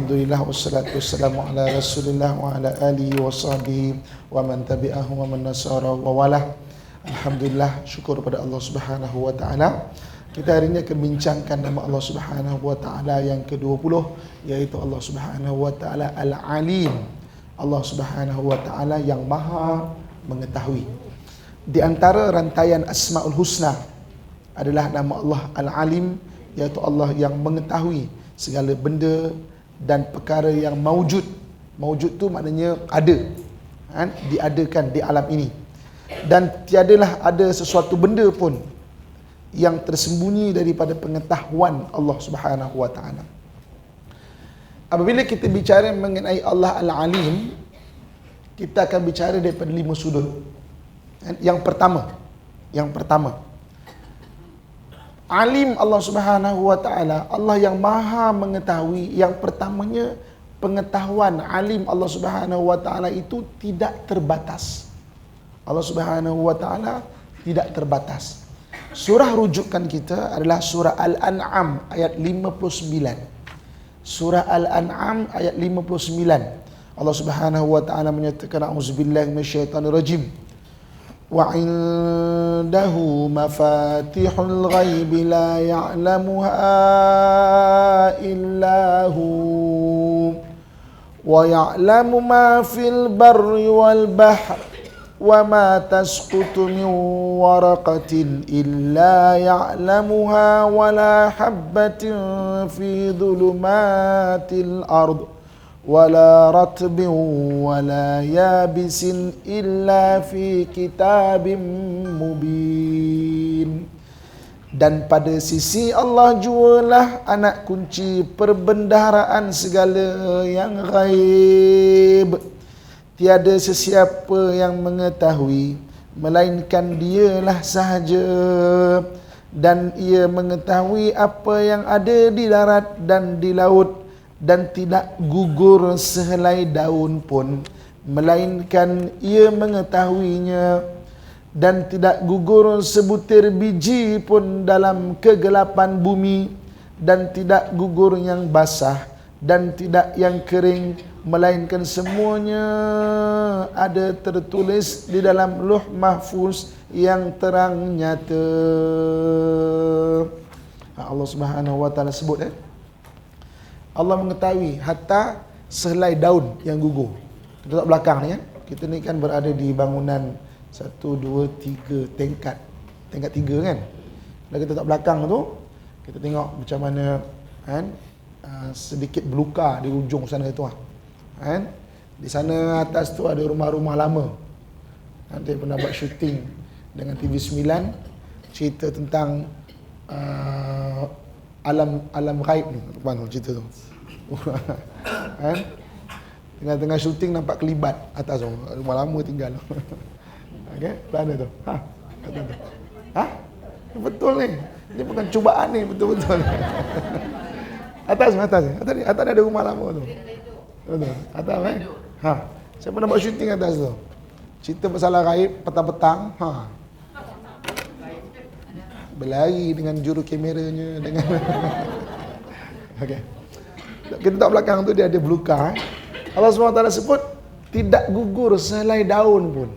Alhamdulillah wassalatu wassalamu ala Rasulillah wa ala alihi wa sahbihi wa man tabi'ahu wa man nasara wa walah. Alhamdulillah, syukur pada Allah Subhanahu wa taala. Kita hari ini akan bincangkan nama Allah Subhanahu wa taala yang ke-20, iaitu Allah Subhanahu wa taala Al-Alim. Allah Subhanahu wa taala yang Maha mengetahui. Di antara rantaian Asmaul Husna adalah nama Allah Al-Alim, iaitu Allah yang mengetahui segala benda dan perkara yang maujud. Maujud tu maknanya ada, diadakan di alam ini. Dan tiadalah ada sesuatu benda pun yang tersembunyi daripada pengetahuan Allah Subhanahu wa taala. Apabila kita bicara mengenai Allah Al-Alim, kita akan bicara daripada 5 sudut. Yang pertama, Alim Allah Subhanahu wa taala, Allah yang Maha mengetahui. Yang pertamanya, pengetahuan alim Allah Subhanahu wa taala itu tidak terbatas. Allah Subhanahu wa taala tidak terbatas. Surah rujukan kita adalah surah Al-An'am ayat 59. Surah Al-An'am ayat 59. Allah Subhanahu wa taala menyatakan, a'udzubillahi minasyaitonir rajim. Wa 'indahu mafatihul ghaibi la ya'lamuha illa hu wa ya'lamu ma fil barri wal bahri wa ma tasqutu min waraqatin illa ya'lamuha wa la habbatin fi dhulumatil ard wala ratbin wala yabisin illa fi kitabim mubin. Dan pada sisi Allah jualah anak kunci perbendaharaan segala yang ghaib. Tiada sesiapa yang mengetahui melainkan Dialah sahaja, dan Ia mengetahui apa yang ada di darat dan di laut, dan tidak gugur sehelai daun pun melainkan Ia mengetahuinya, dan tidak gugur sebutir biji pun dalam kegelapan bumi, dan tidak gugur yang basah dan tidak yang kering, melainkan semuanya ada tertulis di dalam Lauh Mahfuz yang terang nyata. Allah Subhanahu wa taala sebut Allah mengetahui hatta sehelai daun yang gugur. Kita tak belakang ni kita ni kan berada di bangunan 1, 2, 3 tingkat 3 kan. Dan kita tak belakang tu, kita tengok macam mana sedikit berluka di ujung sana tu Di sana atas tu ada rumah-rumah lama. Dia pernah buat syuting dengan TV9, cerita tentang alam ghaib ni. Mana cerita tu? Tengah-tengah syuting nampak kelibat atas tu. Rumah lama tinggal. Okey, mana tu? Kata tu. Betul ni. Ini bukan cubaan ni, betul-betul. Atas ni ada rumah lama tu. Betul. Atas saya pernah buat syuting atas tu. Cerita pasal ghaib petang-petang. Berlari dengan juru kameranya dengan okey. Kita tak belakang tu dia ada berluka. Allah SWT sebut tidak gugur sehelai daun pun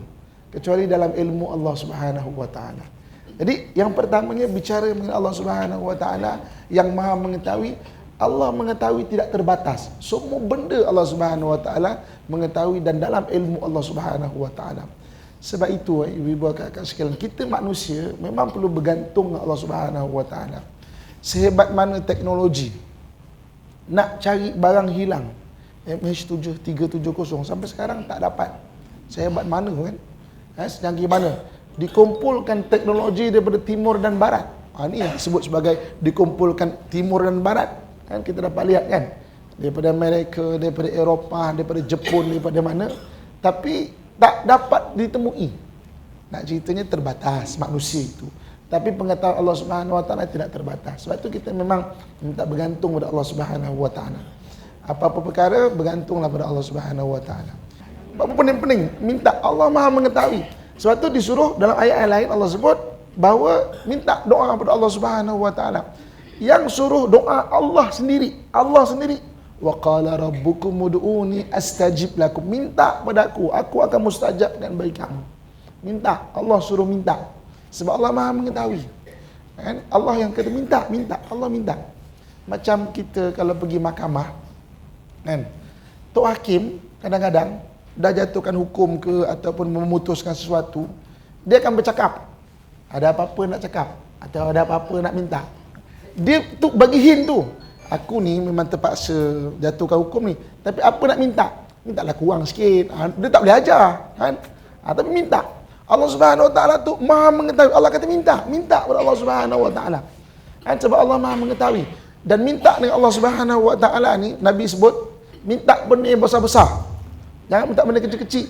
kecuali dalam ilmu Allah Subhanahu wa taala. Jadi yang pertamanya bicara mengenai Allah Subhanahu wa taala yang Maha mengetahui. Allah mengetahui tidak terbatas. Semua benda Allah Subhanahu wa taala mengetahui dan dalam ilmu Allah Subhanahu wa taala. Sebab itu ibu-ibu kakak sekalian, kita manusia memang perlu bergantung dengan Allah Subhanahu wa taala. Sehebat mana teknologi, nak cari barang hilang MH370 sampai sekarang tak dapat. Sehebat mana kan? Secanggih mana? Dikumpulkan teknologi daripada timur dan barat. Ini yang disebut sebagai dikumpulkan timur dan barat. Kita dapat lihat kan, daripada Amerika, daripada Eropah, daripada Jepun, daripada mana, tapi tak dapat ditemui. Nak ceritanya terbatas manusia itu. Tapi pengetahuan Allah Subhanahu wa taala tidak terbatas. Sebab itu kita memang minta bergantung pada Allah Subhanahu wa taala. Apa-apa perkara bergantunglah pada Allah Subhanahu wa taala. Apa pening-pening minta Allah Maha mengetahui. Sebab itu disuruh dalam ayat lain Allah sebut bahawa minta doa pada Allah Subhanahu wa taala. Yang suruh doa Allah sendiri. Allah sendiri. Wa qala rabbukum ud'uni astajib lakum. Minta padaku, aku akan mustajabkan bagi kamu. Minta, Allah suruh minta. Sebab Allah Maha mengetahui. Kan? Allah yang kata minta, Allah minta. Macam kita kalau pergi mahkamah, kan? Tok hakim kadang-kadang dah jatuhkan hukum ke ataupun memutuskan sesuatu, dia akan bercakap. Ada apa-apa nak cakap atau ada apa-apa nak minta. Dia tu bagi hint tu. Aku ni memang terpaksa jatuhkan hukum ni, tapi apa nak minta? Mintalah kurang sikit. Dia tak boleh ajar, kan? Tapi minta. Allah Subhanahu Wa Taala tu Maha mengetahui. Allah kata minta kepada Allah Subhanahu Wa Taala. Kan, sebab Allah Maha mengetahui. Dan minta dengan Allah Subhanahu Wa Taala ni, Nabi sebut minta benda yang besar-besar. Jangan minta benda kecil-kecil.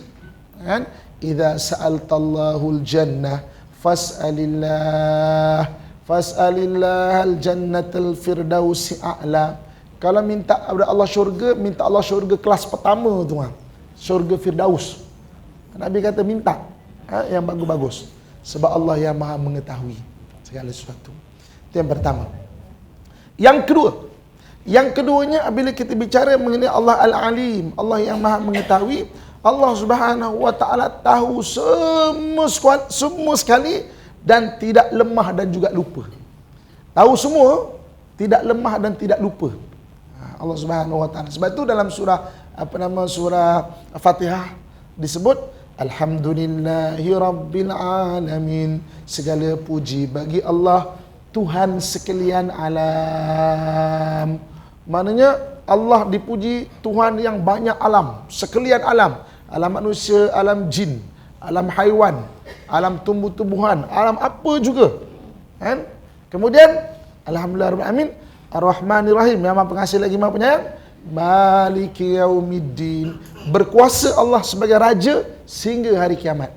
Kan? Idza sa'altallahul jannah fas'alillahal jannatul firdausi a'la. Kalau minta kepada Allah syurga, minta Allah syurga kelas pertama tu, syurga Firdaus. Nabi kata minta yang bagus-bagus, sebab Allah yang Maha mengetahui segala sesuatu. Itu yang pertama. Yang keduanya, bila kita bicara mengenai Allah Al-Alim, Allah yang Maha mengetahui, Allah Subhanahu Wa Taala tahu semua sekali dan tidak lemah dan juga lupa. Tahu semua, tidak lemah dan tidak lupa. Allah Subhanahu Wa Taala. Sebab itu dalam surah surah Fatihah disebut Alhamdulillahi Rabbil Alamin. Segala puji bagi Allah, Tuhan sekalian alam. Maknanya Allah dipuji, Tuhan yang banyak alam, sekalian alam. Alam manusia, alam jin, alam haiwan, alam tumbuh-tumbuhan, alam apa juga. Kan? Kemudian Alhamdulillah Rabbil Alamin, Ar-Rahmanir Rahim, yang Maha Pengasih lagi Maha Penyayang, Maliki Yaumiddin, berkuasa Allah sebagai raja sehingga hari kiamat.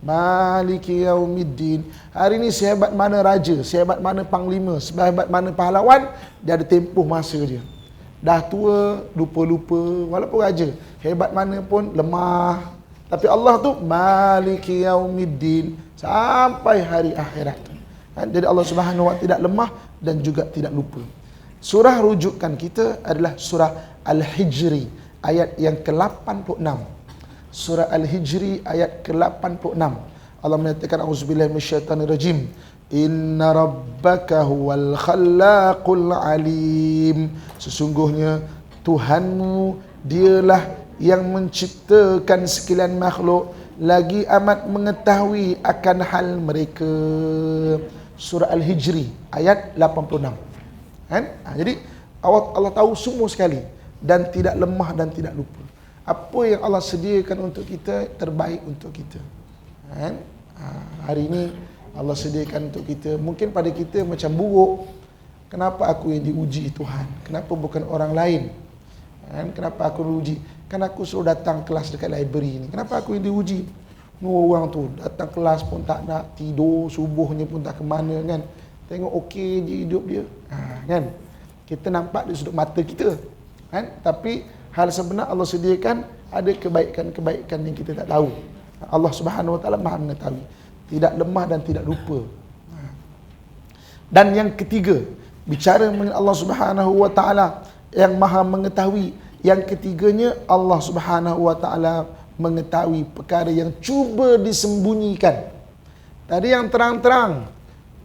Maliki Yaumiddin, hari ini sehebat mana raja, sehebat mana panglima, sehebat mana pahlawan, dia ada tempoh masa dia. Dah tua, lupa-lupa, walaupun raja, hebat mana pun lemah. Tapi Allah tu Maliki Yaumiddin, sampai hari akhirat. Jadi Allah Subhanahu Wa Taala tidak lemah dan juga tidak lupa. Surah rujukan kita adalah surah Al-Hijri ayat yang ke-86. Surah Al-Hijri ayat ke-86. Allah menyatakan auzubillahi minasyaitonirrajim. Inna rabbaka huwal khallaqul alim. Sesungguhnya Tuhanmu dialah yang menciptakan sekalian makhluk, lagi amat mengetahui akan hal mereka. Surah Al-Hijri ayat 86. Kan? Jadi Allah tahu semua sekali dan tidak lemah dan tidak lupa. Apa yang Allah sediakan untuk kita terbaik untuk kita. Kan? Hari ini Allah sediakan untuk kita. Mungkin pada kita macam buruk. Kenapa aku yang diuji Tuhan? Kenapa bukan orang lain? Kan? Kenapa aku diuji? Kan aku suruh datang kelas dekat library ni. Kenapa aku yang diuji? Orang tu datang kelas pun tak nak, tidur subuhnya pun tak ke mana, kan? Tengok okey je hidup dia. Kan? Kita nampak di sudut mata kita. Kan? Tapi hal sebenar Allah sediakan ada kebaikan-kebaikan yang kita tak tahu. Allah Subhanahu Wa Taala Maha mengetahui. Tidak lemah dan tidak lupa. Dan yang ketiga, bicara mengenai Allah Subhanahu Wa Taala yang Maha mengetahui. Yang ketiganya, Allah Subhanahu Wa Taala mengetahui perkara yang cuba disembunyikan. Tadi yang terang-terang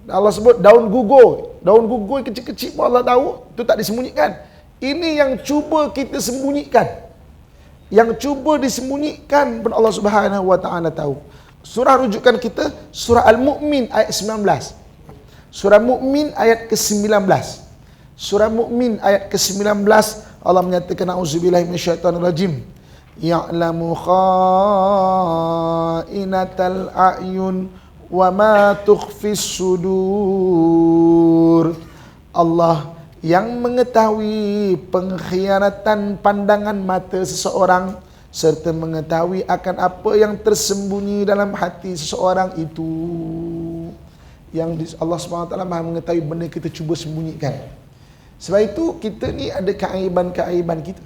Allah sebut daun gugur kecil-kecil pun Allah tahu, itu tak disembunyikan. Ini yang cuba kita sembunyikan. Yang cuba disembunyikan pun Allah Subhanahu Wa Taala tahu. Surah rujukan kita surah Al-Mu'min ayat 19. Surah Mu'min ayat ke-19. Surah Mu'min ayat ke-19 Allah menyatakan auzubillahi minasyaitonirrajim. Ya'lamu kha'inatal a'yun wa ma tukhfis sudur. Allah yang mengetahui pengkhianatan pandangan mata seseorang serta mengetahui akan apa yang tersembunyi dalam hati seseorang itu. Yang Allah SWT Maha mengetahui benda kita cuba sembunyikan. Sebab itu kita ni ada keaiban-keaiban kita.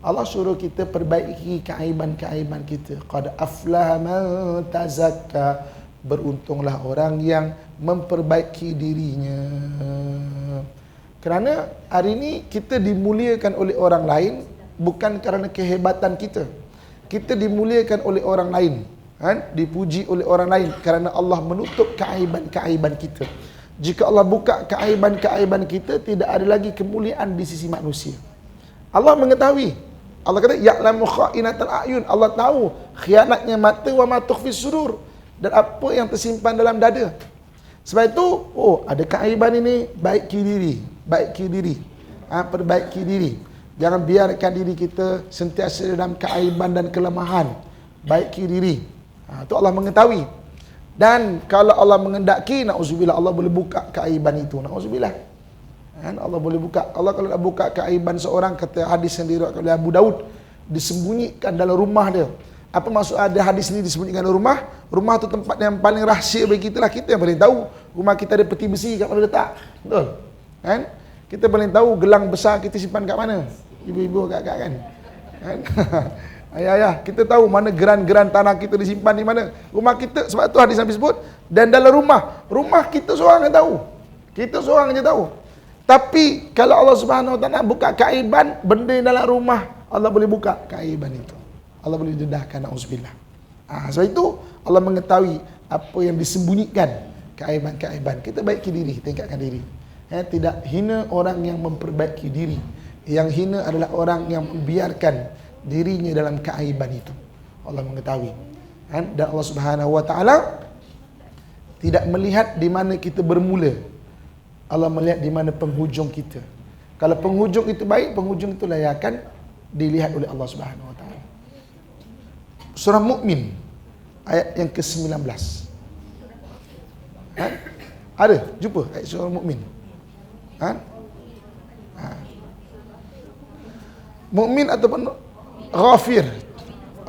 Allah suruh kita perbaiki keaiban-keaiban kita. Qad aflaha man tazakka. Beruntunglah orang yang memperbaiki dirinya. Kerana hari ini kita dimuliakan oleh orang lain bukan kerana kehebatan kita. Kita dimuliakan oleh orang lain, dipuji oleh orang lain kerana Allah menutup keaiban-keaiban kita. Jika Allah buka keaiban-keaiban kita, tidak ada lagi kemuliaan di sisi manusia. Allah mengetahui. Allah kata ya'lamu kha'inatal a'yun. Allah tahu khianatnya mata wa ma tukhfis sudur, dan apa yang tersimpan dalam dada. Sebab itu, ada keaiban ini, baiki diri. Perbaiki diri. Jangan biarkan diri kita sentiasa dalam keaiban dan kelemahan. Baiki diri. Itu Allah mengetahui. Dan kalau Allah mengendaki, na'udzubillah, Allah boleh buka keaiban itu. Na'udzubillah. Allah boleh buka. Allah kalau nak buka keaiban seorang, kata hadis yang diriwayatkan oleh Abu Daud, disembunyikan dalam rumah dia. Apa maksud ada hadis ni disembunyikan dalam rumah? Rumah tu tempat yang paling rahsia bagi kita lah. Kita yang paling tahu rumah kita ada peti besi kat mana letak. Betul? Kan? Kita paling tahu gelang besar kita simpan kat mana. Ibu-ibu kakak kan? Ayah-ayah, kita tahu mana geran-geran tanah kita disimpan di mana. Rumah kita, sebab tu hadis Nabi sebut, dan dalam rumah kita seorang yang tahu. Kita seorang je tahu. Tapi kalau Allah Subhanahu Wa Taala buka keaiban benda dalam rumah, Allah boleh buka keaiban itu. Allah boleh dedahkan, na'udzubillah. Sebab itu Allah mengetahui apa yang disembunyikan, keaiban-keaiban. Kita baiki diri, tingkatkan diri. Tidak hina orang yang memperbaiki diri. Yang hina adalah orang yang membiarkan dirinya dalam keaiban itu. Allah mengetahui. Dan Allah Subhanahu Wa Taala tidak melihat di mana kita bermula. Allah melihat di mana penghujung kita. Kalau penghujung itu baik, penghujung itulah yang akan dilihat oleh Allah Subhanahu Wa Taala. Surah Mukmin ayat yang ke-19. Ada? Jumpa ayat surah Mukmin. Mukmin ataupun Ghafir.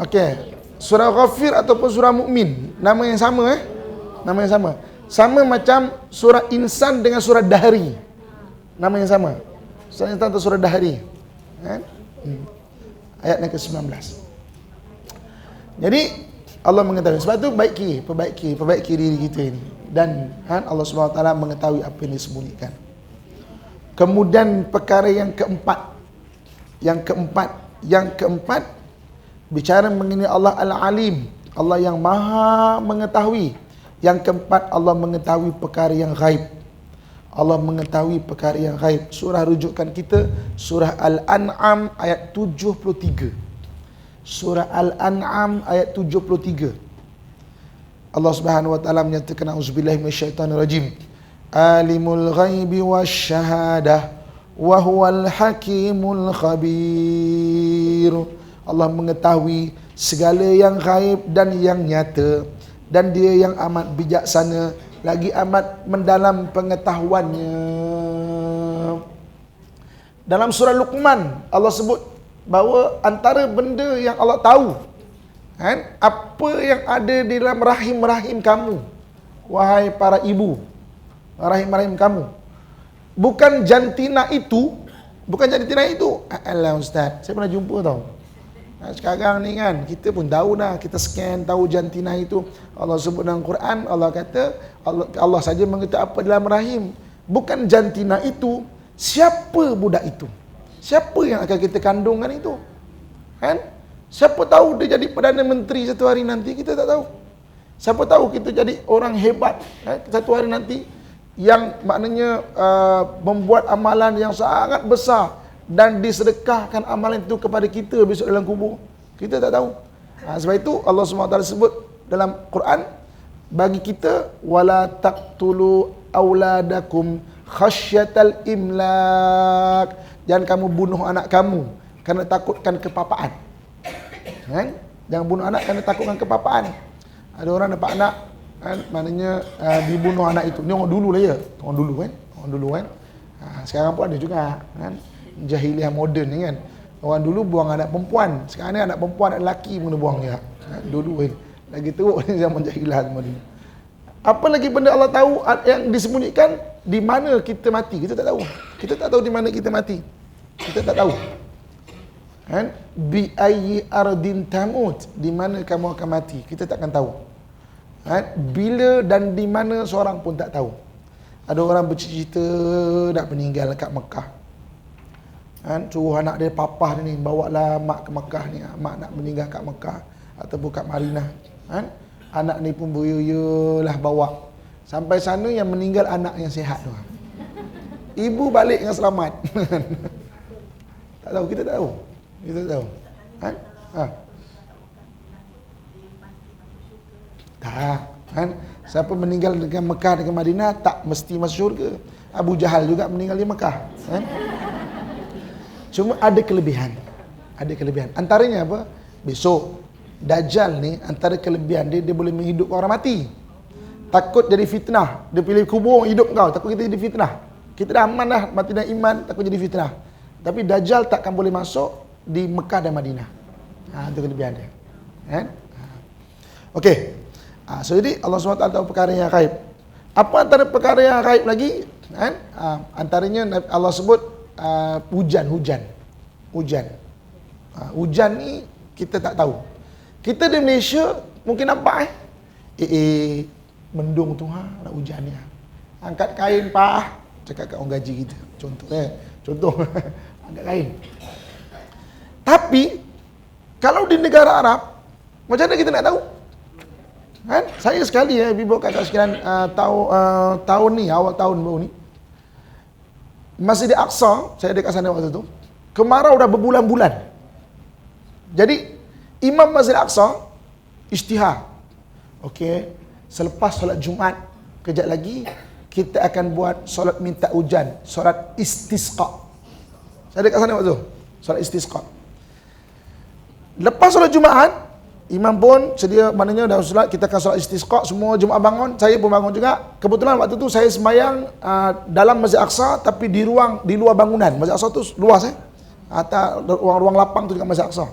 Okey. Surah Ghafir ataupun surah Mukmin, nama yang sama Nama yang sama. Sama macam surah Insan dengan surah Dahri. Nama yang sama. Surah Insan atau surah Dahri. Ayat yang ke-19. Jadi Allah mengetahui. Sebab tu perbaiki diri kita ini. Dan Allah SWT mengetahui apa yang disembunyikan. Kemudian perkara yang keempat bicara mengenai Allah Al-Alim, Allah yang Maha mengetahui. Yang keempat, Allah mengetahui perkara yang ghaib. Allah mengetahui perkara yang ghaib. Surah rujukan kita surah Al-An'am ayat 73. Surah Al-An'am ayat 73. Allah Subhanahu Wa Taala menyatakan, auzubillahi minasyaitonirrajim. Alimul ghaibi wasyahadah wa huwal hakimul khabir. Allah mengetahui segala yang ghaib dan yang nyata, dan Dia yang amat bijaksana lagi amat mendalam pengetahuannya. Dalam surah Luqman Allah sebut bahawa antara benda yang Allah tahu, apa yang ada di dalam rahim-rahim kamu, wahai para ibu, rahim-rahim kamu, bukan jantina itu. Alah Ustaz, saya pernah jumpa tau. Sekarang ni kan kita pun tahu dah, kita scan tahu jantina itu. Allah sebut dalam Quran, Allah kata Allah saja mengetahui apa dalam rahim. Bukan jantina itu, siapa budak itu? Siapa yang akan kita kandungkan itu? Siapa tahu dia jadi Perdana Menteri satu hari nanti, kita tak tahu. Siapa tahu kita jadi orang hebat satu hari nanti, yang maknanya membuat amalan yang sangat besar dan disedekahkan amalan itu kepada kita besok dalam kubur. Kita tak tahu. Sebab itu Allah SWT sebut dalam Quran bagi kita, wala taqtulu auladakum khasyatal imlak. Jangan kamu bunuh anak kamu kerana takutkan kepapaan. Jangan bunuh anak kerana takutkan kepapaan. Ada orang dapat anak, maknanya dibunuh anak itu. Ni orang dulu lah ya. Orang dulu kan. Sekarang pun ada juga jahiliah moden ni kan. Orang dulu buang anak perempuan. Sekarang ni anak perempuan, anak lelaki pun buang je. Dulu kan. Lagi teruk ni zaman jahiliah semua ni. Apa lagi benda Allah tahu yang disembunyikan? Di mana kita mati, kita tak tahu. Kita tak tahu di mana kita mati. Kita tak tahu. Bi ayyi ardin tamut, di mana kamu akan mati, kita takkan tahu. Bila dan di mana seorang pun tak tahu. Ada orang bercerita nak meninggal kat Mekah. Kan, suruh anak dia, papa dia ni, bawalah mak ke Mekah ni. Mak nak meninggal kat Mekah ataupun kat Madinah. Kan? Anak ni pun lah bawa. Sampai sana yang meninggal anak yang sihat tu. Ibu balik dengan selamat. Tak tahu, kita tak tahu. Kita tak tahu. Kan? Tak. Kan? Siapa meninggal dengan Mekah dengan Madinah tak mesti masuk syurga. Abu Jahal juga meninggal di Mekah. Kan? Cuma ada kelebihan. Ada kelebihan. Antaranya apa? Besok Dajjal ni antara kelebihan dia, dia boleh menghidupkan orang mati. Takut jadi fitnah. Dia pilih kubur hidup kau, takut kita jadi fitnah. Kita dah aman dah, mati dengan iman, takut jadi fitnah. Tapi Dajjal takkan boleh masuk di Mekah dan Madinah. Itu kelebihan dia. Kan? Okey. So jadi Allah SWT tahu perkara yang gaib. Apa antara perkara yang gaib lagi? Kan? Antaranya Allah sebut hujan. Hujan ni kita tak tahu. Kita di Malaysia mungkin nampak mendung tu nak hujan ni. Angkat kain cakap kat orang gaji kita. Contoh angkat kain. Tapi kalau di negara Arab, macam mana kita nak tahu? Kan? Saya sekali ibu kakak sekalian tahun ni, awal tahun baru ni, Masjid Al-Aqsa, saya dekat sana waktu tu, kemarau dah berbulan-bulan. Jadi Imam Masjid Al-Aqsa isytihar. Okey, selepas solat Jumaat kejap lagi kita akan buat solat minta hujan, solat istisqa. Saya dekat sana waktu tu, solat istisqa. Lepas solat Jumaat, imam pun sedia, maknanya dah solat, kita akan solat istisqa, semua jemaah bangun, saya pun bangun juga. Kebetulan waktu tu saya sembahyang dalam Masjid Al-Aqsa tapi di luar bangunan. Masjid Al-Aqsa tu luas atas ruang lapang tu dekat Masjid Al-Aqsa.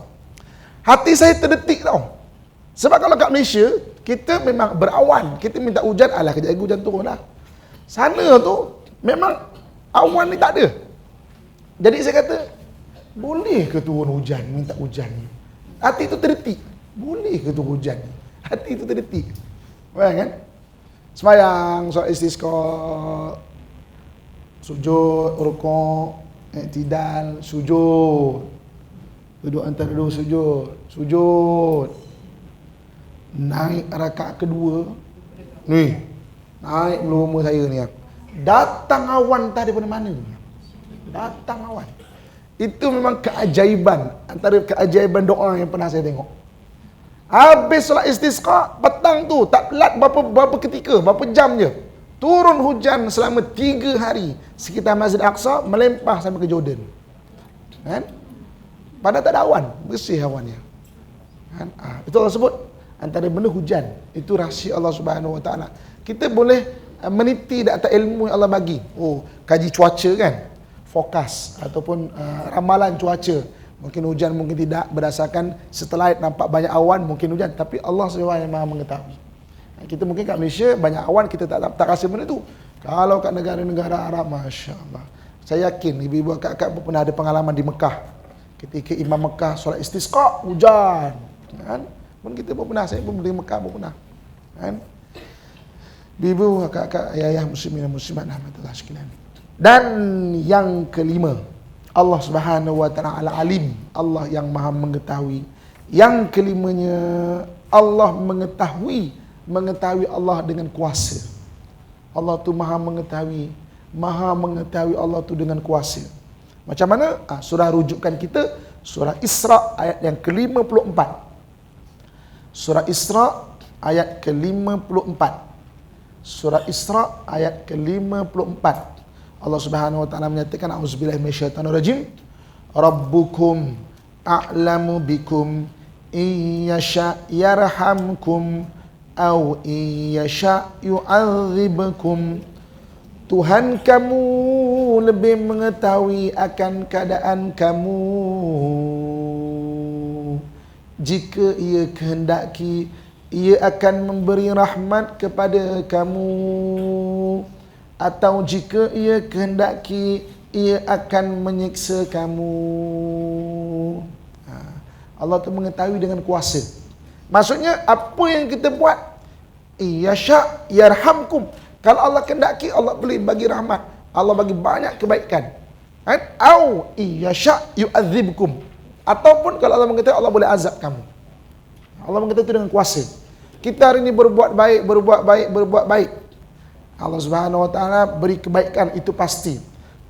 Hati saya terdetik tau. Sebab kalau kat Malaysia, kita memang berawan, kita minta hujan, alah kejap lagi hujan turun dah. Sana tu memang awan ni tak ada. Jadi saya kata, boleh ke turun hujan, minta hujan ni? Hati tu terdetik. Boleh ke turun hujan ni? Hati tu terdetik. Faham kan? Sembayang, solat istisqa, sujud, rukuk, i'tidal, sujud. Duduk antara dua sujud. Naik rakaat kedua. Ni, naik melumur saya ni. Datang awan tak daripada mana. Datang awan. Itu memang keajaiban, antara keajaiban doa yang pernah saya tengok. Habis solat istisqa petang tu, tak pelat berapa ketika, berapa jam je. Turun hujan selama 3 hari sekitar Masjid Al-Aqsa, melempah sampai ke Jordan. Kan? Padahal tak ada awan, bersih awannya. Kan? Itu Allah sebut antara benda hujan. Itu rahsia Allah Subhanahu Wa Taala. Kita boleh meniti di atas ilmu yang Allah bagi. Kaji cuaca kan, forecast ataupun ramalan cuaca. Mungkin hujan, mungkin tidak, berdasarkan setelah nampak banyak awan mungkin hujan, tapi Allah SWT yang Maha mengetahui. Kita mungkin kat Malaysia banyak awan, kita tak rasa benda tu. Kalau kat negara-negara Arab, Masya Allah, saya yakin ibu-ibu kakak pun pernah ada pengalaman di Mekah. Ketika Imam Mekah solat istisqa, hujan. Kan? Pun kita pun pernah, saya pun di Mekah pun pernah. Kan? Ibu, kakak, ayah muslimin dan muslimat rahmatullah sekalian. Dan yang kelima, Allah Subhanahu Wa Taala Alim, Allah yang Maha mengetahui. Yang kelimanya, Allah mengetahui Allah dengan kuasa. Allah tu Maha mengetahui Allah tu dengan kuasa. Macam mana? Surah rujukan kita, surah Isra ayat yang ke-54. Surah Isra ayat ke-54. Surah Isra ayat ke-54. Allah Subhanahu Wa Taala menyatakan, auzubillahi minasyaitonir rajim. Rabbukum a'lamu bikum iyyasha yarhamkum aw iyyasha yu'adzibkum. Tuhan kamu lebih mengetahui akan keadaan kamu. Jika ia kehendaki, ia akan memberi rahmat kepada kamu. Atau jika ia kehendaki, ia akan menyiksa kamu. Allah tu mengetahui dengan kuasa. Maksudnya apa yang kita buat, yasha yarhamkum, Kalau Allah kehendaki, Allah boleh bagi rahmat. Allah bagi banyak kebaikan. Kan? Au iyasha yu'adzibkum. Ataupun kalau Allah mengetahui, Allah boleh azab kamu. Allah mengetahui itu dengan kuasa. Kita hari ini berbuat baik. Allah Subhanahu wa taala beri kebaikan, itu pasti.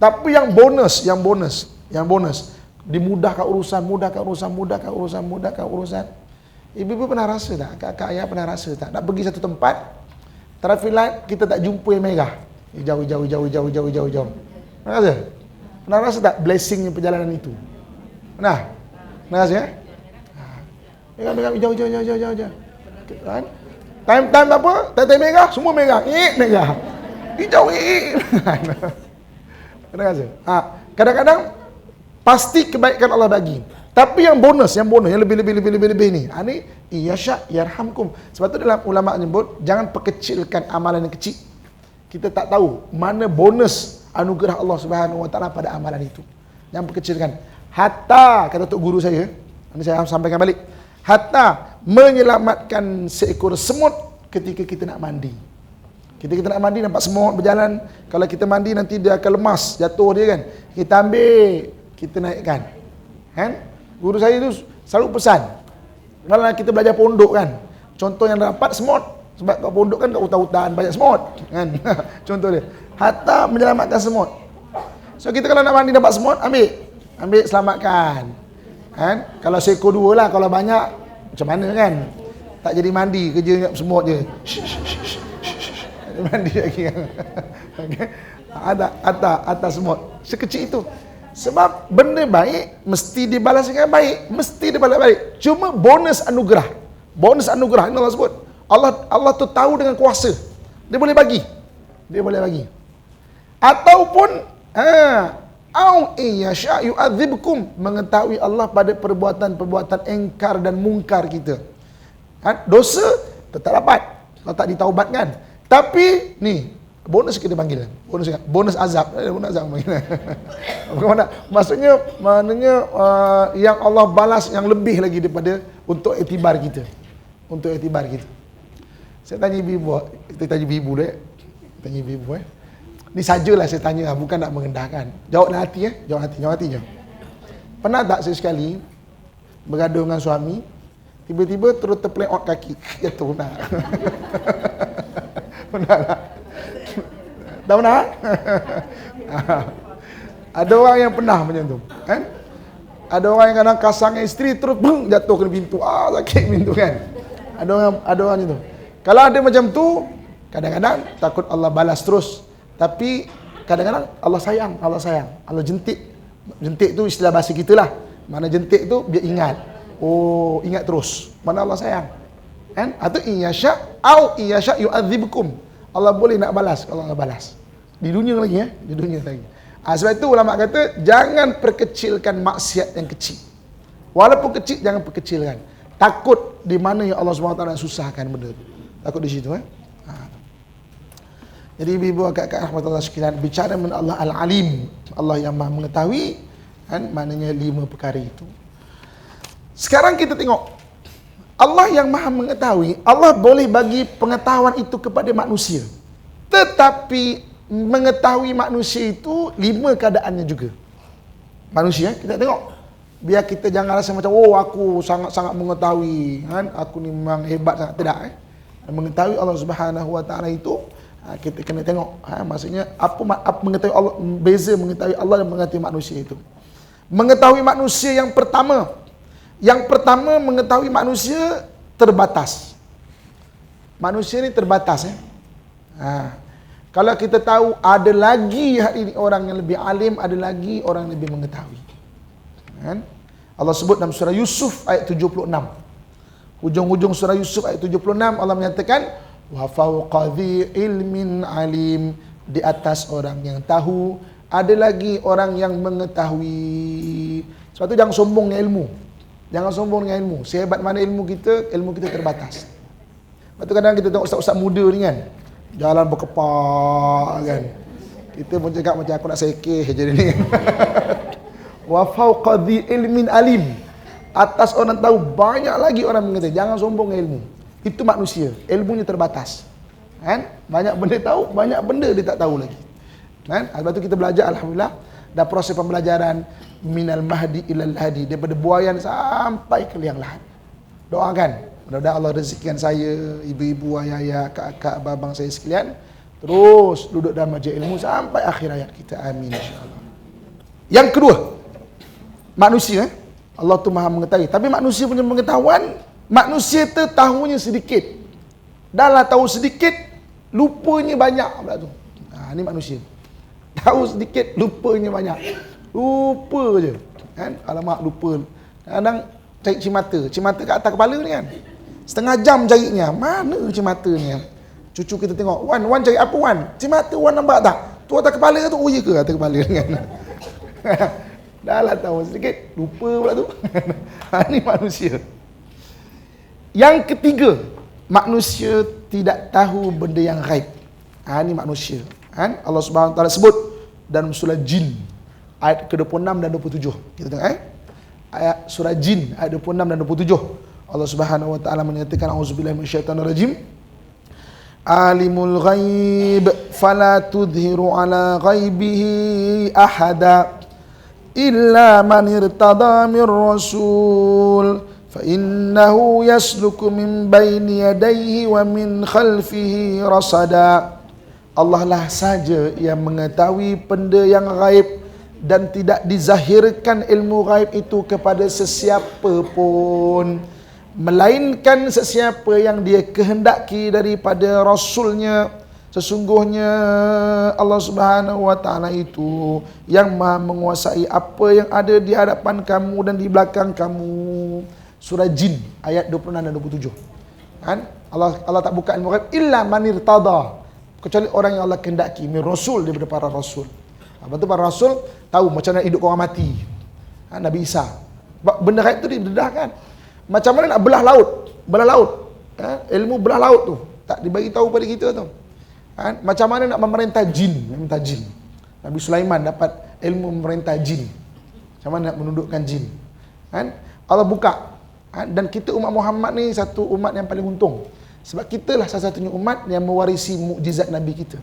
Tapi yang bonus, dimudahkan urusan. Ibu-ibu pernah rasa tak? Kakak ayah pernah rasa tak? Nak pergi satu tempat, traffic light kita tak jumpa yang merah. Jauh. Pernah rasa tak blessingnya perjalanan itu? Pernah rasa ya? Merah, jauh. Kan? Time apa? Time merah, semua merah. Merah. Hijau. Pernah rasa? Kadang-kadang pasti kebaikan Allah bagi. Tapi yang bonus, yang lebih ni. Ini iyasha yarhamkum. Sebab tu dalam ulama menyebut jangan perkecilkan amalan yang kecil. Kita tak tahu mana bonus anugerah Allah Subhanahu wa taala pada amalan itu. Jangan perkecilkan. Hatta kata tok guru saya, ini saya sampaikan balik. Hatta menyelamatkan seekor semut ketika kita nak mandi. Kita nak mandi nampak semut berjalan, kalau kita mandi nanti dia akan lemas, jatuh dia kan. Kita ambil, kita naikkan. Kan? Guru saya itu selalu pesan. Kalau kita belajar pondok kan, contoh yang dapat semut. Sebab kat pondok kan kat hutan-hutan banyak semut kan. Contoh dia. Hatta menyelamatkan semut. So kita kalau nak mandi dapat semut, ambil selamatkan. Kan? Kalau seekor dua lah, kalau banyak macam mana kan? Tak jadi mandi, kerja semut je. Mandi lagi kan. Okay. Atas semut. Sekecil itu. Sebab benda baik mesti dibalas dengan baik, Cuma bonus anugerah ini Allah sebut. Allah tu tahu dengan kuasa. Dia boleh bagi. Ataupun au iyasha yu'adzibkum, mengetahui Allah pada perbuatan engkar dan mungkar kita. Dosa tetap dapat kalau tak ditaubatkan. Tapi ni bonus kita panggil. Bonus azab. Bonus azab panggil. Bagaimana? Maknanya yang Allah balas yang lebih lagi daripada untuk iktibar kita. Saya tanya ibu deh. Ni sajalah saya tanya, bukan nak merendahkan. Jawab dengan hati Jawab hati je. Pernah tak sekali bergaduh dengan suami, tiba-tiba terus terpeleot kaki, jatuh nak. Pernah tak? Tak pernah? Ada orang yang pernah macam tu, kan? Ada orang yang kadang kasang isteri terus jatuh ke pintu. Sakit pintu kan? Ada orang macam tu. Kalau ada macam tu, kadang-kadang takut Allah balas terus. Tapi kadang-kadang Allah sayang. Allah jentik. Jentik tu istilah bahasa kita lah. Mana jentik tu biar ingat. Ingat terus. Mana Allah sayang. Kan? Atau iyasha au iyasha yu'adzibkum. Allah boleh nak balas kalau Allah balas. Di dunia lagi Di dunia lagi. Sebab itu ulama kata jangan perkecilkan maksiat yang kecil. Walaupun kecil jangan perkecilkan. Takut di mana yang Allah SWT nak susahkan benda tu. Takut di situ Jadi ibu akak-akak rahmatullah sekalian, bicara dengan Allah Al-Alim, Allah yang Maha mengetahui, kan, maknanya 5 perkara itu. Sekarang kita tengok Allah yang Maha mengetahui, Allah boleh bagi pengetahuan itu kepada manusia. Tetapi mengetahui manusia itu 5 keadaannya juga. Manusia, kita tengok. Biar kita jangan rasa macam aku sangat-sangat mengetahui, kan? Aku ni memang hebat sangat. Tidak. Mengetahui Allah Subhanahu wa taala itu kita kena tengok, maksudnya apa mengetahui Allah, beza mengetahui Allah dan mengetahui manusia itu. Mengetahui manusia yang pertama mengetahui manusia terbatas. Manusia ni terbatas Kalau kita tahu ada lagi hari ini orang yang lebih alim, ada lagi orang yang lebih mengetahui. Kan? Allah sebut dalam surah Yusuf ayat 76. Hujung-hujung surah Yusuf ayat 76 Allah menyatakan wa fawqa dhi ilmin alim, di atas orang yang tahu ada lagi orang yang mengetahui. Sebab tu jangan sombong dengan ilmu. Jangan sombong dengan ilmu. Sehebat mana ilmu kita terbatas. Sebab tu kadang kita tengok ustaz-ustaz muda ni kan, jalan berkepak kan. Kita pun cakap macam aku nak sekeh je ni. Wa fawqa dhi ilmin alim, atas orang tahu banyak lagi orang mengetahui. Jangan sombong dengan ilmu. Itu manusia, ilmunya terbatas. Kan? Banyak benda tahu, banyak benda dia tak tahu lagi. Kan? Lepas tu kita belajar, alhamdulillah, dah proses pembelajaran minal mahdi ilal hadi, daripada buayan sampai ke liang lahat. Doakan, mudah-mudahan Allah rezekikan saya, ibu-ibu, ayah-ayah, kakak, abang saya sekalian, terus duduk dalam majlis ilmu sampai akhir hayat kita. Amin insya-Allah. Yang kedua, manusia, Allah tu Maha mengetahui, tapi manusia punya pengetahuan, manusia tu tahunya sedikit. Dah lah tahu sedikit, lupanya banyak pula tu. Ni manusia. Tahu sedikit, lupanya banyak. Lupa je. Kan? Alamak, lupa. Kadang cari cimata kat atas kepala ni kan. Setengah jam carinya. Mana cimata ni? Cucu kita tengok, Wan cari apa Wan? Cimata Wan nampak tak? Tu atas kepala tu, oh ya ke atas kepala ni kan? Dah lah tahu sedikit, lupa pula tu. Ni manusia. Yang ketiga, manusia tidak tahu benda yang ghaib. Ni manusia. Kan? Allah Subhanahu Wa Taala sebut dalam surah Jin ayat ke-26 dan 27. Kita tengok ayat surah Jin ayat 26 dan 27. Allah Subhanahu Wa Taala menyatakan auzubillahi minasyaitonir rajim. Alimul ghaib fala tudhiru ala ghaibihi ahada illa man irtada mir rasul fa innahu yasluku min baini yadayhi wa min khalfihi rasada. Allah lah saja yang mengetahui benda yang gaib dan tidak dizahirkan ilmu gaib itu kepada sesiapa pun, melainkan sesiapa yang dia kehendaki daripada Rasulnya. Sesungguhnya Allah Subhanahu Wa Taala itu yang Maha menguasai apa yang ada di hadapan kamu dan di belakang kamu. Surah Jin ayat 26 dan 27. Kan? Allah tak buka ilmu gaib illa man irtada, kecuali orang yang Allah kehendaki, min rasul, daripada para rasul. Lepas tu para rasul tahu macam mana hidup orang mati. Nabi Isa, benda gaib tu didedahkan. Macam mana nak belah laut. Ilmu belah laut tu tak dibagi tahu pada kita tu. Macam mana nak memerintah jin. Nabi Sulaiman dapat ilmu memerintah jin. Macam mana nak menundukkan jin. Allah buka. Dan kita umat Muhammad ni satu umat yang paling untung. Sebab kita lah salah satunya umat yang mewarisi mukjizat Nabi kita.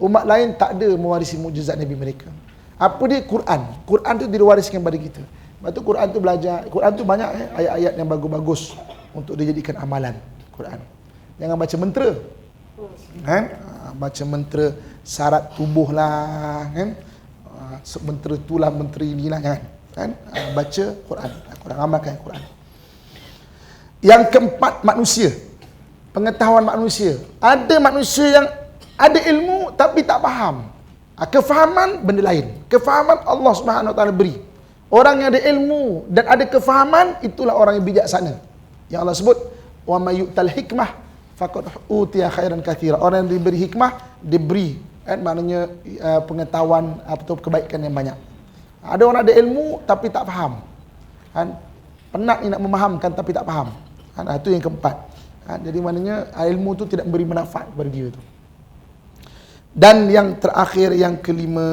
Umat lain tak ada mewarisi mukjizat Nabi mereka. Apa dia? Quran. Quran tu diwariskan pada kita. Lepas tu Quran tu belajar. Quran tu banyak ayat-ayat yang bagus-bagus untuk dijadikan amalan. Quran. Jangan baca mentera. Baca mentera syarat tubuh lah. Mentera tu lah, menteri ni lah. Baca Quran. Quran, amalkan Quran. Yang keempat, manusia. Pengetahuan manusia. Ada manusia yang ada ilmu tapi tak faham. Kefahaman benda lain. Kefahaman Allah Subhanahu Wa Taala beri. Orang yang ada ilmu dan ada kefahaman, itulah orang yang bijaksana. Yang Allah sebut, wa may yu'tal hikmah faqad utiya khairan katsira. Orang yang diberi hikmah, diberi maknanya pengetahuan atau kebaikan yang banyak. Ada orang ada ilmu tapi tak faham. Penat nak memahamkan tapi tak faham. Itu yang keempat. Jadi maknanya ilmu tu tidak memberi manfaat kepada dia tu. Dan yang terakhir, yang kelima,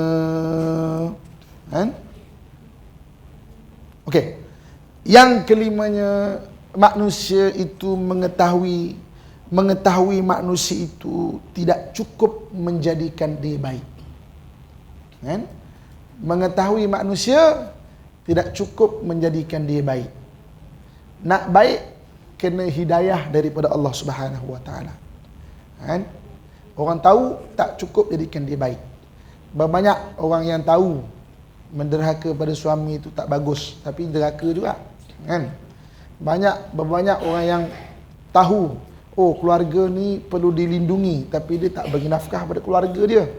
okey. Yang kelimanya, manusia itu mengetahui manusia itu tidak cukup menjadikan dia baik. Mengetahui manusia tidak cukup menjadikan dia baik. Nak baik kena hidayah daripada Allah Subhanahu Wa Taala. Orang tahu tak cukup jadikan dia baik. Banyak orang yang tahu menderhaka pada suami itu tak bagus, tapi derhaka juga. Banyak orang yang tahu, oh keluarga ni perlu dilindungi, tapi dia tak bagi nafkah pada keluarga dia.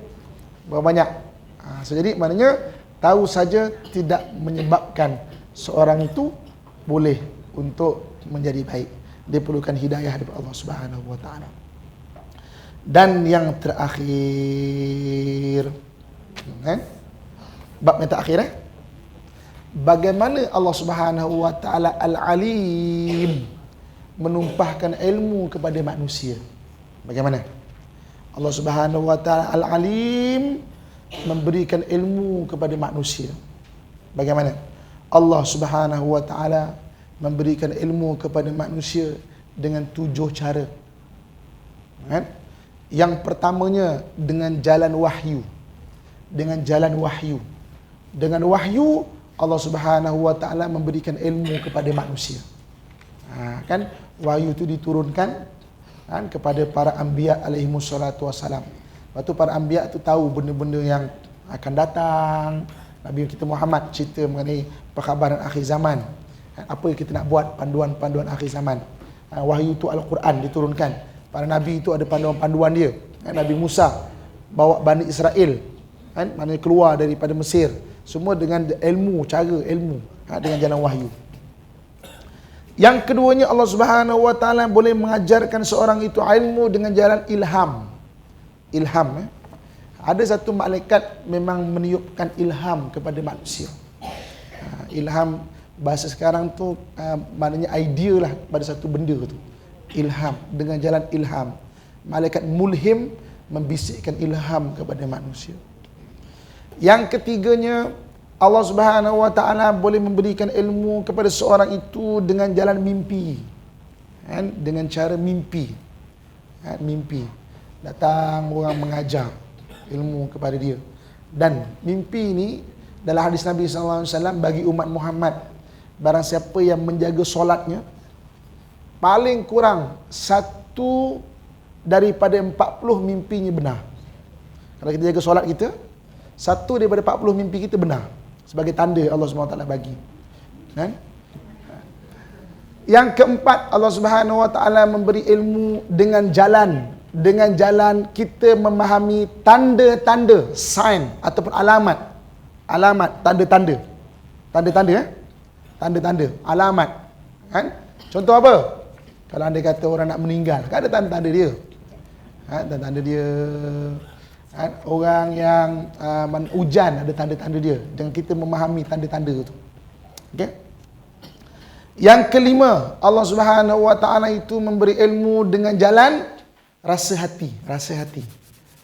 Banyak. Jadi maknanya tahu saja tidak menyebabkan seorang itu boleh untuk menjadi baik. Dia perlukan hidayah daripada Allah Subhanahu Wa Taala. Dan yang terakhir, bab yang terakhir, bagaimana Allah Subhanahu Wa Taala Al-Alim menumpahkan ilmu kepada manusia. Bagaimana Allah Subhanahu Wa Taala Al-Alim memberikan ilmu kepada manusia. Bagaimana Allah Subhanahu Wa Taala memberikan ilmu kepada manusia dengan 7 cara. Yang pertamanya dengan jalan wahyu. Dengan jalan wahyu. Dengan wahyu Allah Subhanahu wa taala memberikan ilmu kepada manusia. Kan wahyu itu diturunkan kan kepada para anbiya alaihi wassalatu wassalam. Lepas tu para anbiya tu tahu benda-benda yang akan datang. Nabi kita Muhammad cerita mengenai perkhabaran akhir zaman. Apa yang kita nak buat, panduan-panduan akhir zaman. Wahyu itu Al-Quran diturunkan. Para nabi itu ada panduan-panduan dia. Nabi Musa bawa Bani Israel kan, maknanya keluar daripada Mesir. Semua dengan ilmu, cara ilmu, dengan jalan wahyu. Yang keduanya Allah Subhanahu wa taala boleh mengajarkan seorang itu ilmu dengan jalan ilham. Ilham. Ada satu malaikat memang meniupkan ilham kepada manusia. Ilham bahasa sekarang tu maknanya idea lah pada satu benda tu. Ilham, dengan jalan ilham. Malaikat mulhim membisikkan ilham kepada manusia. Yang ketiganya, Allah Subhanahu wa taala boleh memberikan ilmu kepada seorang itu dengan jalan mimpi. Dengan cara mimpi. Mimpi. Datang orang mengajar ilmu kepada dia. Dan mimpi ini dalam hadis Nabi sallallahu alaihi wasallam bagi umat Muhammad, barang siapa yang menjaga solatnya paling kurang satu daripada 40 mimpinya benar. Kalau kita jaga solat kita, satu daripada 40 mimpi kita benar. Sebagai tanda Allah SWT bagi. Kan? Yang keempat, Allah Subhanahu Wa Taala memberi ilmu dengan jalan kita memahami tanda-tanda, sign ataupun alamat, tanda-tanda. Tanda-tanda, alamat. Kan? Contoh apa? Kalau anda kata orang nak meninggal, kan ada tanda-tanda dia. Tanda-tanda dia. Orang yang hujan ada tanda-tanda dia. Dengan kita memahami tanda-tanda itu. Okay? Yang kelima, Allah Subhanahu Wa Taala itu memberi ilmu dengan jalan rasa hati.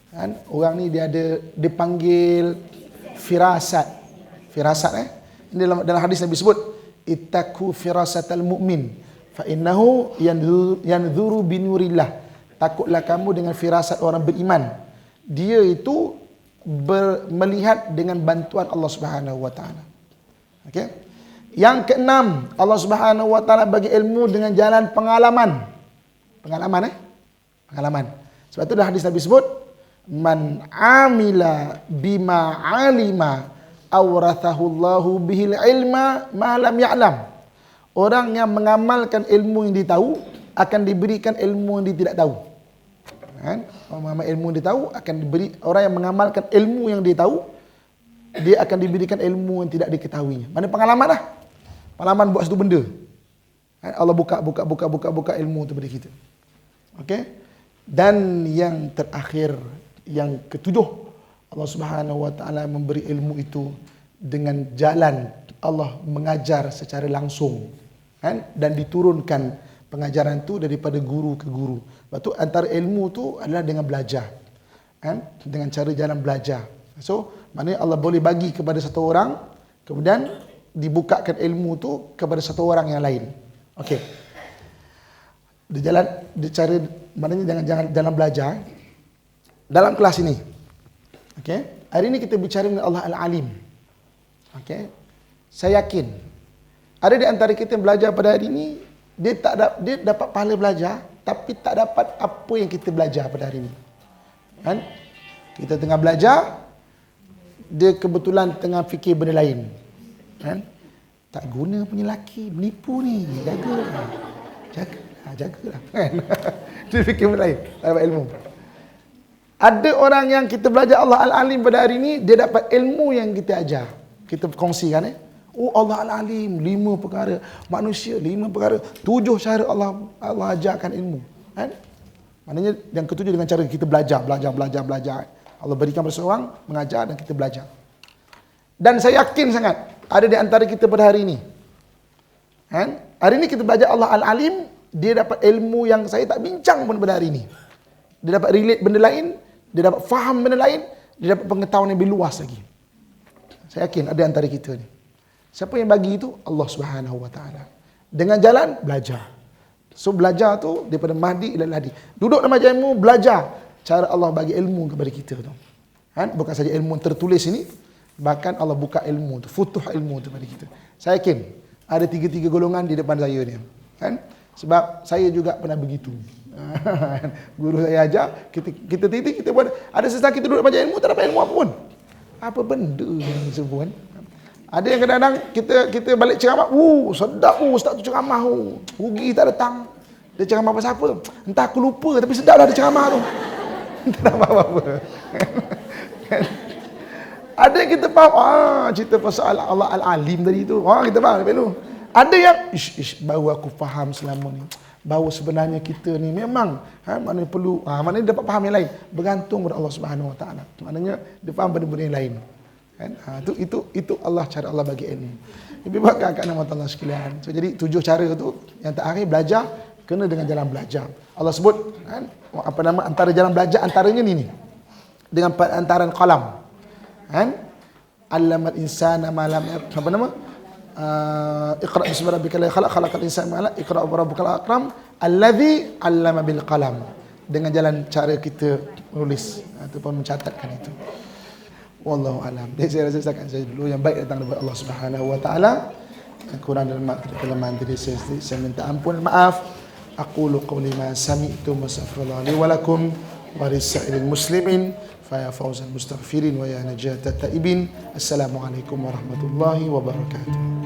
Kan? Orang ni dia dipanggil firasat. Ini dalam hadis Nabi sebut, ittaqu firasatal mu'min fa innahu yanzuru binurillah. Takutlah kamu dengan firasat orang beriman. Dia itu melihat dengan bantuan Allah Subhanahu wa taala. Okey. Yang keenam, Allah Subhanahu wa taala bagi ilmu dengan jalan pengalaman. Pengalaman. Sebab itu dah hadis Nabi sebut, man amila bima alima awrathahu Allahu bihil ilma ma lam ya'lam. Orang yang mengamalkan ilmu yang dia tahu akan diberikan ilmu yang dia tidak tahu. Kan? Orang mengamal ilmu yang dia tahu akan diberi, orang yang mengamalkan ilmu yang dia tahu, dia akan diberikan ilmu yang tidak diketahuinya. Mana pengalaman lah. Pengalaman buat satu benda. Allah buka ilmu tu pada kita. Okey? Dan yang terakhir, yang ketujuh, Allah Subhanahu wa taala memberi ilmu itu dengan jalan Allah mengajar secara langsung. Kan? Dan diturunkan pengajaran tu daripada guru ke guru. Lepas tu antara ilmu tu adalah dengan belajar. Kan? Dengan cara jalan belajar. So, maknanya Allah boleh bagi kepada satu orang, kemudian dibukakan ilmu tu kepada satu orang yang lain. Okey. Cara maknanya jangan jalan belajar dalam kelas ini. Okey. Hari ini kita bicara dengan Allah Al-Alim. Okey. Saya yakin ada di antara kita yang belajar pada hari ini, dia dapat pahala belajar, tapi tak dapat apa yang kita belajar pada hari ini. Kan? Kita tengah belajar, dia kebetulan tengah fikir benda lain. Kan? Tak guna punya laki, menipu ni. Jagalah. Kan? Dia fikir benda lain, tak dapat ilmu. Ada orang yang kita belajar Allah Al-Alim pada hari ini, dia dapat ilmu yang kita ajar. Kita kongsikan. Oh, Allah Al-Alim, 5 perkara. Manusia, 5 perkara. 7 cara Allah ajarkan ilmu. Kan? Maknanya yang ketujuh dengan cara kita belajar. Allah berikan pada seorang, mengajar dan kita belajar. Dan saya yakin sangat, ada di antara kita pada hari ini. Kan? Hari ini kita belajar Allah Al-Alim, dia dapat ilmu yang saya tak bincang pun pada hari ini. Dia dapat relate benda lain, dia dapat faham benda lain, dia dapat pengetahuan yang lebih luas lagi. Saya yakin ada antara kita ni. Siapa yang bagi itu? Allah Subhanahu wa taala. Dengan jalan belajar. So belajar tu daripada Mahdi ila Lahdi. Duduk dalam majlis ilmu, belajar cara Allah bagi ilmu kepada kita tu. Kan? Bukan saja ilmu tertulis ini, bahkan Allah buka ilmu tu, futuh ilmu tu kepada kita. Saya yakin ada 3 golongan di depan saya ni. Kan? Sebab saya juga pernah begitu. Guru saya ajar, kita buat, ada sesaat kita duduk baca ilmu, tak dapat ilmu apa pun. Apa benda ni semua kan? Ada yang kadang-kadang kita balik ceramah, sedap ustaz tu ceramah rugi tak datang. Dia ceramah pasal apa? Entah aku lupa, tapi sedap dah dia ceramah tu. Tak tahu apa-apa. Ada yang kita faham, cerita pasal Allah Al-Alim tadi tu. Kita faham dulu. Ada yang baru aku faham selama ni. Bahawa sebenarnya kita ni memang maknanya perlu, maknanya dapat faham yang lain. Bergantung kepada Allah Subhanahu Wa Taala. Maknanya dia faham benda-benda yang lain. Kan? Itu Allah, cara Allah bagi ilmu. Lebih baik kat nama Allah sekalian. So, jadi 7 cara tu yang terakhir belajar kena dengan jalan belajar. Allah sebut kan, antara jalan belajar antaranya ni dengan antaran qalam. Kan? Allamal insana ma lam apa nama? Iqra bismi rabbikal ladzi khalaq, khalaqal insana ma lam iqra wa rabbukal akram allazi 'allama bil qalam. Dengan jalan cara kita menulis ataupun mencatatkan itu. Wallahu alam. Jadi saya rasa setakat saya dulu, yang baik datang daripada Allah Subhanahu Wa Taala. Yang kurang dan kelemahan tadi saya minta ampun, maaf. Aqulu qawli ma sami'tu wa astaghfirullah li wa lakum wa lisa'ilil muslimin fa ya fawzal mustaghfirin wa ya najatat taibin. Assalamualaikum warahmatullahi wabarakatuh.